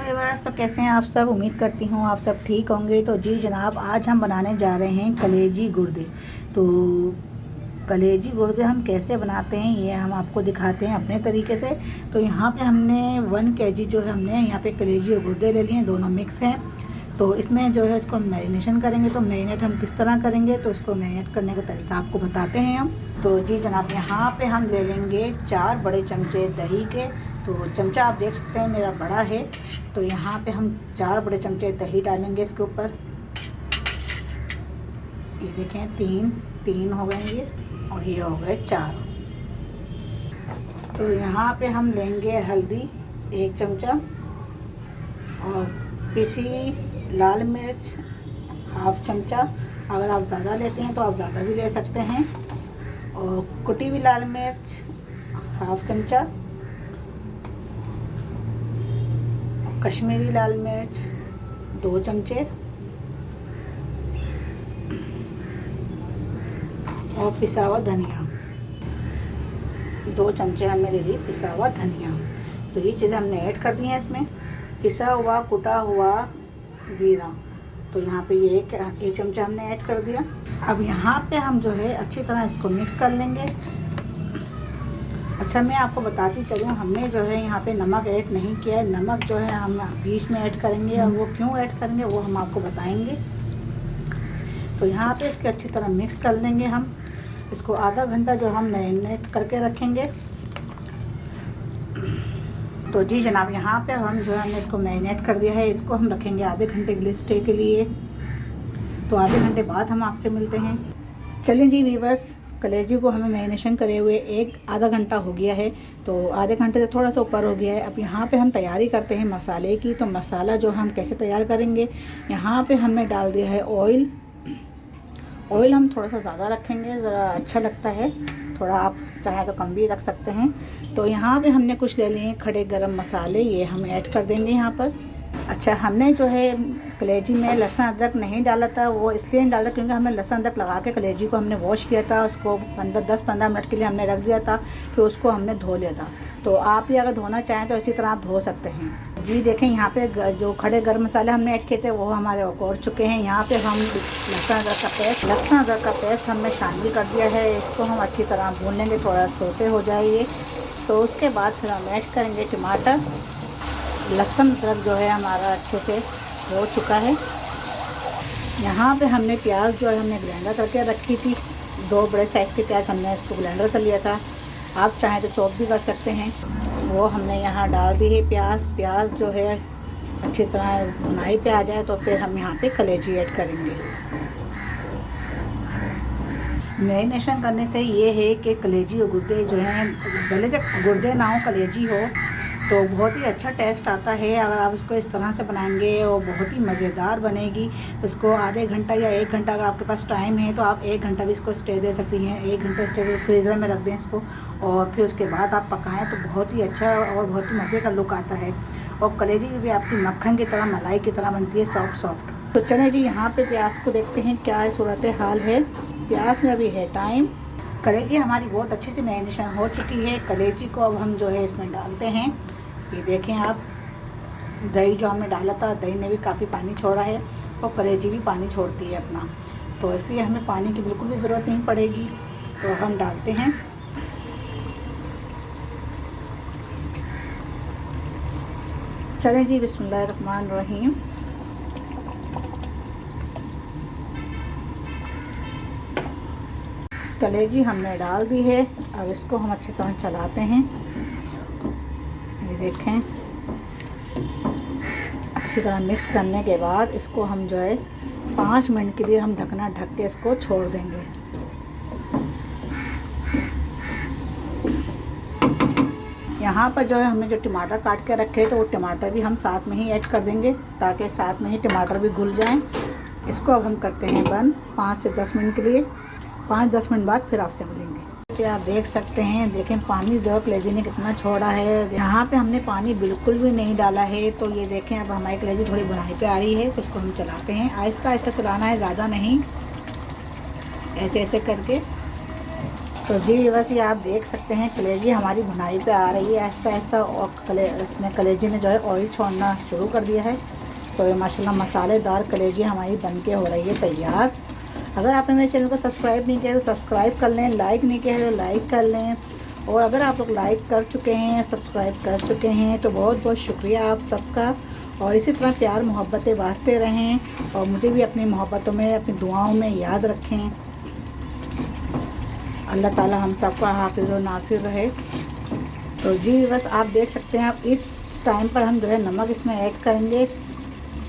Viewers, तो कैसे हैं आप सब। उम्मीद करती हूँ आप सब ठीक होंगे। तो जी जनाब, आज हम बनाने जा रहे हैं कलेजी गुर्दे। तो कलेजी गुर्दे हम कैसे बनाते हैं ये हम आपको दिखाते हैं अपने तरीके से। तो यहाँ पे हमने 1 kg जो है हमने यहाँ पे कलेजी और गुर्दे ले लिए हैं, दोनों मिक्स हैं। तो इसमें जो है इसको हम मैरिनेशन करेंगे। तो मैरिनेट हम किस तरह करेंगे, तो इसको मैरिनेट करने का तरीका आपको बताते हैं हम। तो जी जनाब, यहाँ पे हम ले लेंगे 4 बड़े चमचे दही के। तो चमचा आप देख सकते हैं मेरा बड़ा है। तो यहाँ पे हम 4 बड़े चमचे दही डालेंगे इसके ऊपर। ये देखें, 3 हो गए ये, और ये हो गए 4। तो यहाँ पे हम लेंगे हल्दी 1 चमचा, और पिसी हुई लाल मिर्च 1/2 चमचा। अगर आप ज़्यादा लेते हैं तो आप ज़्यादा भी ले सकते हैं। और कुटी हुई लाल मिर्च 1/2 चमचा, कश्मीरी लाल मिर्च 2 चमचे, और पिसा हुआ धनिया 2 चमचे हमने ले ली पिसा हुआ धनिया। तो ये चीज़ें हमने ऐड कर दी हैं इसमें। पिसा हुआ कुटा हुआ ज़ीरा, तो यहाँ पे ये 1 चमचा हमने ऐड कर दिया। अब यहाँ पे हम जो है अच्छी तरह इसको मिक्स कर लेंगे। अच्छा, मैं आपको बताती चलूँ, हमने जो है यहाँ पे नमक ऐड नहीं किया है। नमक जो है हम बीच में ऐड करेंगे, और वो क्यों ऐड करेंगे वो हम आपको बताएंगे। तो यहाँ पे इसके अच्छी तरह मिक्स कर लेंगे हम। इसको आधा घंटा जो हम मैरिनेट करके रखेंगे। तो जी जनाब, यहाँ पे हम जो है हमने इसको मैरिनेट कर दिया है। इसको हम रखेंगे आधे घंटे के लिए स्टे के लिए। तो आधे घंटे बाद हम आपसे मिलते हैं। चलिए जी व्यूअर्स, कलेजी को हमें मैरिनेशन करे हुए आधा घंटा हो गया है। तो आधे घंटे से थोड़ा सा ऊपर हो गया है। अब यहाँ पे हम तैयारी करते हैं मसाले की। तो मसाला जो हम कैसे तैयार करेंगे, यहाँ पे हमने डाल दिया है ऑयल। ऑयल हम थोड़ा सा ज़्यादा रखेंगे, ज़रा अच्छा लगता है। थोड़ा आप चाहे तो कम भी रख सकते हैं। तो यहाँ पे हमने कुछ ले लिए खड़े गरम मसाले, ये हम ऐड कर देंगे यहाँ पर। अच्छा, हमने जो है कलेजी में लहसुन अदरक नहीं डाला था, वो इसलिए नहीं डाला क्योंकि हमने लहसुन अदरक लगा के कलेजी को हमने वॉश किया था। उसको 10-15 मिनट के लिए हमने रख दिया था, फिर उसको हमने धो लिया था। तो आप भी अगर धोना चाहें तो इसी तरह आप धो सकते हैं। जी देखें, यहाँ पे जो खड़े गरम मसाले हमने ऐड किए थे वो हमारे और चुके हैं। यहाँ पे हम लहसुन अदरक का पेस्ट हमने शामिल कर दिया है। इसको हम अच्छी तरह भून लेंगे, थोड़ा सोते हो जाए ये। तो उसके बाद फिर हम ऐड करेंगे टमाटर। लहसुन अदरक जो है हमारा अच्छे से हो चुका है। यहाँ पे हमने प्याज जो है हमने ब्लेंडर करके रखी थी। 2 बड़े साइज़ के प्याज हमने इसको ब्लेंडर कर लिया था। आप चाहें तो चॉप भी कर सकते हैं। वो हमने यहाँ डाल दी है प्याज जो है अच्छी तरह भुनाई पे आ जाए तो फिर हम यहाँ पे कलेजी ऐड करेंगे। मैरिनेशन करने से ये है कि कलेजी और गुर्दे जो हैं, भले से गुर्दे ना हो कलेजी हो, तो बहुत ही अच्छा टेस्ट आता है। अगर आप इसको इस तरह से बनाएंगे और बहुत ही मज़ेदार बनेगी। इसको आधे घंटा या 1 घंटा अगर आपके पास टाइम है तो आप 1 घंटा भी इसको स्टे दे सकती हैं। 1 घंटा स्टे फ्रीज़र में रख दें इसको, और फिर उसके बाद आप पकाएं तो बहुत ही अच्छा और बहुत ही मज़े का लुक आता है। और कलेजी भी आपकी मक्खन की तरह, मलाई की तरह बनती है, सॉफ्ट। तो चलें जी, यहाँ पर प्याज को देखते हैं क्या सूरत हाल है। प्याज में अभी है टाइम। कलेजी हमारी बहुत अच्छी से मैरिनेशन हो चुकी है। कलेजी को अब हम जो है इसमें डालते हैं। ये देखें आप, दही जो हमने डाला था, दही ने भी काफ़ी पानी छोड़ा है, और कलेजी भी पानी छोड़ती है अपना। तो इसलिए हमें पानी की बिल्कुल भी ज़रूरत नहीं पड़ेगी। तो हम डालते हैं। चलें जी, बिस्मिल्लाहिर्रहमानिर्रहीम। कलेजी हमने डाल दी है। अब इसको हम अच्छी तरह चलाते हैं। ये देखें, अच्छी तरह मिक्स करने के बाद इसको हम जो है 5 मिनट के लिए हम ढक के इसको छोड़ देंगे। यहाँ पर जो है हमने जो टमाटर काट के रखे तो वो टमाटर भी हम साथ में ही ऐड कर देंगे, ताकि साथ में ही टमाटर भी घुल जाएं। इसको अब हम करते हैं बंद 5 से 10 मिनट के लिए। 5-10 मिनट बाद फिर आपसे मिलेंगे। जैसे आप देख सकते हैं, देखें पानी जो कलेजी ने कितना छोड़ा है। यहाँ पे हमने पानी बिल्कुल भी नहीं डाला है। तो ये देखें, अब हमारी कलेजी थोड़ी बुनाई पे आ रही है। तो इसको हम चलाते हैं, आहिस्ता आहिस्ता चलाना है, ज़्यादा नहीं, ऐसे करके। तो जी बस ये आप देख सकते हैं कलेजी हमारी भुनाई पे आ रही है आहिस्ता आहिस्ता, और इसमें कलेजी ने जो है ऑयल छोड़ना शुरू कर दिया है। तो ये माशाल्लाह मसालेदार कलेजी हमारी बन के हो रही है तैयार। अगर आपने मेरे चैनल को सब्सक्राइब नहीं किया तो सब्सक्राइब कर लें, लाइक नहीं किया है तो लाइक कर लें, और अगर आप लोग लाइक कर चुके हैं, सब्सक्राइब कर चुके हैं तो बहुत बहुत शुक्रिया आप सबका। और इसी तरह प्यार मोहब्बतें बांटते रहें और मुझे भी अपनी मोहब्बतों में, अपनी दुआओं में याद रखें। अल्लाह ताला हम सबका हाफिज़ और नासिर रहे। तो जी बस आप देख सकते हैं, आप इस टाइम पर हम जो है नमक इसमें ऐड करेंगे।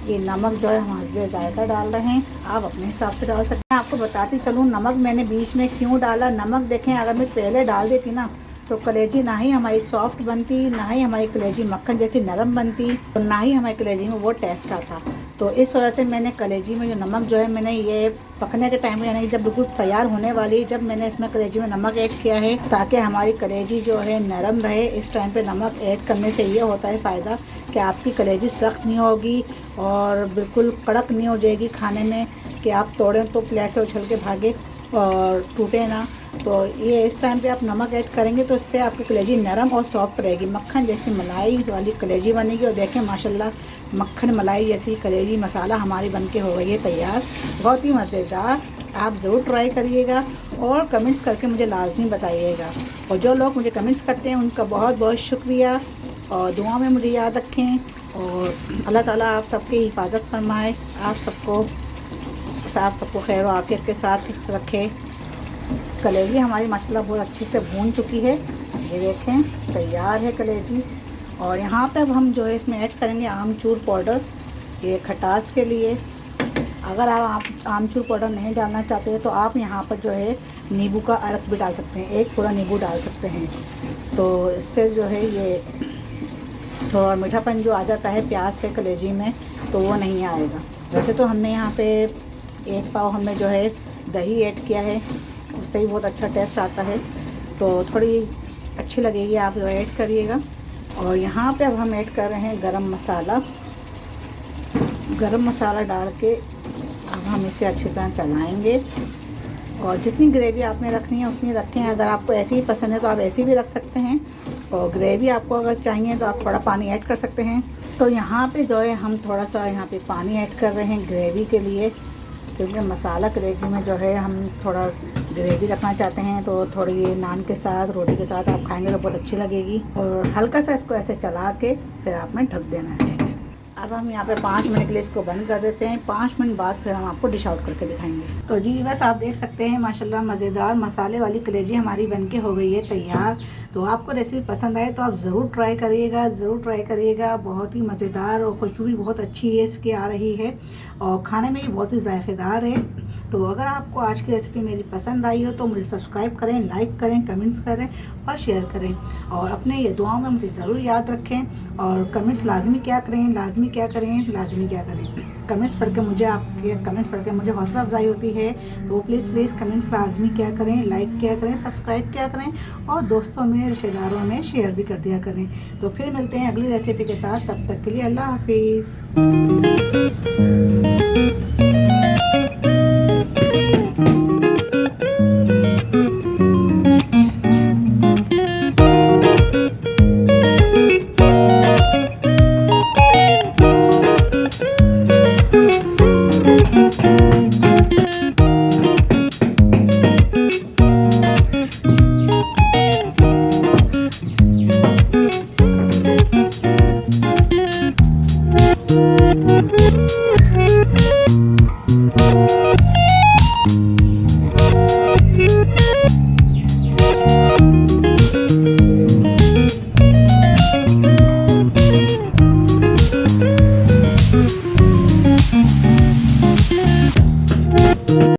ये नमक जो है हम हस्बे ज़ायका डाल रहे हैं, आप अपने हिसाब से डाल सकते हैं। आपको बताती चलूँ नमक मैंने बीच में क्यों डाला। नमक देखें, अगर मैं पहले डाल देती ना तो कलेजी ना ही हमारी सॉफ्ट बनती, ना ही हमारी कलेजी मक्खन जैसी नरम बनती, और ना ही हमारी कलेजी में वो टेस्ट आता। तो इस वजह से मैंने कलेजी में जो नमक जो है मैंने ये पकने के टाइम में, यानी जब बिल्कुल तैयार होने वाली, जब मैंने इसमें कलेजी में नमक ऐड किया है ताकि हमारी कलेजी जो है नरम रहे। इस टाइम पे नमक ऐड करने से ये होता है फ़ायदा कि आपकी कलेजी सख्त नहीं होगी और बिल्कुल कड़क नहीं हो जाएगी खाने में, कि आप तोड़ें तो प्लेट से उछल के भागे और टूटे ना। तो ये इस टाइम पे आप नमक ऐड करेंगे तो इससे आपकी कलेजी नरम और सॉफ्ट रहेगी, मक्खन जैसी मलाई वाली कलेजी बनेगी। और देखें माशाल्लाह मक्खन मलाई जैसी कलेजी मसाला हमारी बनके हो गई है तैयार, बहुत ही मज़ेदार। आप ज़रूर ट्राई करिएगा और कमेंट्स करके मुझे लाजमी बताइएगा। और जो लोग मुझे कमेंट्स करते हैं उनका बहुत बहुत शुक्रिया, और दुआ में मुझे याद रखें। और अल्लाह ताला आप सबकी हिफाजत फरमाए, आप सबको खैर व आफियत के साथ रखे। कलेजी हमारी माशाल्लाह बहुत अच्छी से भून चुकी है, ये देखें तैयार है कलेजी। और यहाँ पे अब हम जो है इसमें ऐड करेंगे आमचूर पाउडर, ये खटास के लिए। अगर आप आमचूर पाउडर नहीं डालना चाहते तो आप यहाँ पर जो है नींबू का अर्क भी डाल सकते हैं, एक पूरा नींबू डाल सकते हैं। तो इससे जो है ये थोड़ा मीठापन जो आ जाता है प्याज से कलेजी में तो वो नहीं आएगा। वैसे तो हमने यहाँ पे एक पाव हमने जो है दही ऐड किया है, उससे ही बहुत अच्छा टेस्ट आता है, तो थोड़ी अच्छी लगेगी, आप जो ऐड करिएगा। और यहाँ पे अब हम ऐड कर रहे हैं गरम मसाला। गरम मसाला डाल के अब हम इसे अच्छी तरह चलाएँगे। और जितनी ग्रेवी आपने रखनी है उतनी रखें, अगर आपको ऐसी ही पसंद है तो आप ऐसी भी रख सकते हैं, और ग्रेवी आपको अगर चाहिए तो आप थोड़ा पानी ऐड कर सकते हैं। तो यहाँ पे जो है हम थोड़ा सा यहाँ पे पानी ऐड कर रहे हैं ग्रेवी के लिए, क्योंकि मसाला कलेजी में जो है हम थोड़ा ग्रेवी रखना चाहते हैं। तो थोड़ी नान के साथ, रोटी के साथ आप खाएंगे तो बहुत अच्छी लगेगी। और हल्का सा इसको ऐसे चला के फिर आपने ढक देना है। अब हम यहाँ पे 5 मिनट के लिए इसको बंद कर देते हैं। 5 मिनट बाद फिर हम आपको डिश आउट करके दिखाएंगे। तो जी बस आप देख सकते हैं माशाल्लाह मज़ेदार मसाले वाली कलेजी हमारी बनके हो गई है तैयार। तो आपको रेसिपी पसंद आए तो आप ज़रूर ट्राई करिएगा, ज़रूर ट्राई करिएगा। बहुत ही मज़ेदार और खुशबू भी बहुत अच्छी है इसकी आ रही है, और खाने में भी बहुत ही जायकेदार है। तो अगर आपको आज की रेसिपी मेरी पसंद आई हो तो मुझे सब्सक्राइब करें, लाइक करें, कमेंट्स करें और शेयर करें, और अपने ये दुआओं में मुझे ज़रूर याद रखें। और कमेंट्स लाजमी क्या करें, लाजमी क्या करें। कमेंट्स पढ़ के मुझे, आपके कमेंट्स पढ़ के मुझे हौसला अफजाई होती है। तो प्लीज़ कमेंट्स लाजमी क्या करें, लाइक क्या करें, सब्सक्राइब क्या करें, और दोस्तों में, रिश्तेदारों में शेयर भी कर दिया करें। तो फिर मिलते हैं अगली रेसिपी के साथ, तब तक के लिए अल्लाह हाफिज़।